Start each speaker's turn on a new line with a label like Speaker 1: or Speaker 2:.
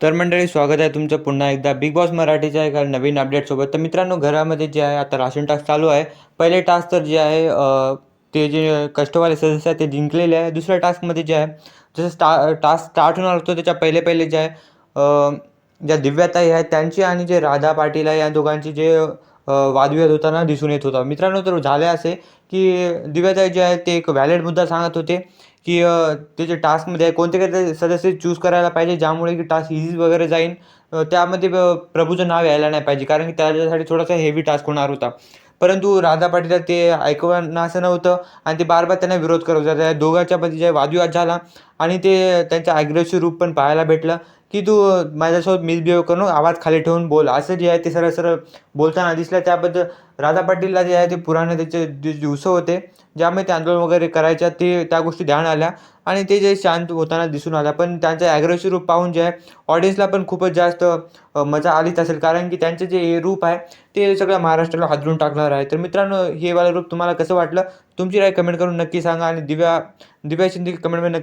Speaker 1: तर मंडळी स्वागत आहे तुमचं पुन्हा एकदा बिग बॉस मराठीच्या एका नवीन अपडेटसोबत. तर मित्रांनो घरामध्ये जे आहे आता राशन टास्क चालू आहे. पहिले टास्क तर जे आहे ते जे कष्टवाले सदस्य आहेत ते जिंकलेले आहे. दुसऱ्या टास्कमध्ये जे आहे जसं टास्क स्टार्ट होणार होतो त्याच्या पहिले पहिले जे आहे ज्या दिव्याताई आहेत त्यांची आणि जे राधा पाटील आहे या दोघांची जे वादविवाद होताना दिसून येत होता. मित्रांनो तर झाले असे की दिव्याताई जे आहेत ते एक व्हॅलिड मुद्दा सांगत होते की ते जे टास्कमध्ये आहे कोणते काही सदस्य चूज करायला पाहिजे ज्यामुळे की टास्क इझी वगैरे जाईल. त्यामध्ये प्रभूचं नाव यायला नाही पाहिजे कारण की त्याच्यासाठी थोडासा हेवी टास्क होणार होता. परंतु राधा पाटील ते ऐकवणं असं नव्हतं आणि ते बार त्याने विरोध करत होते. त्या दोघांच्यामध्ये जे वादविवाद झाला आणि ते त्यांचं ॲग्रेसिव्ह रूप पण पाहायला भेटलं की तू माझ्यासोबत मिसबिहेव करून आवाज खाली ठेवून बोल असं जे आहे ते सरळ सरळ बोलताना दिसलं. त्याबद्दल राधा पाटीलला जे आहे ते पुराणे त्याचे दिवस होते ज्यामुळे ते आंदोलन वगैरे करायच्या ते त्या गोष्टी ध्यान आल्या आणि ते जे शांत होताना दिसून आल्या. पण त्यांचं ॲग्रेसिव्ह रूप पाहून जे आहे ऑडियन्सला पण खूपच जास्त मजा आलीच असेल कारण की त्यांचं जे रूप आहे ते सगळ्या महाराष्ट्राला हादरून टाकणार आहे. तर मित्रांनो हे वालं रूप तुम्हाला कसं वाटलं? तुमची राय कमेंट करून नक्की सांगा आणि दिव्या शिंदे कमेंटमध्ये नक्की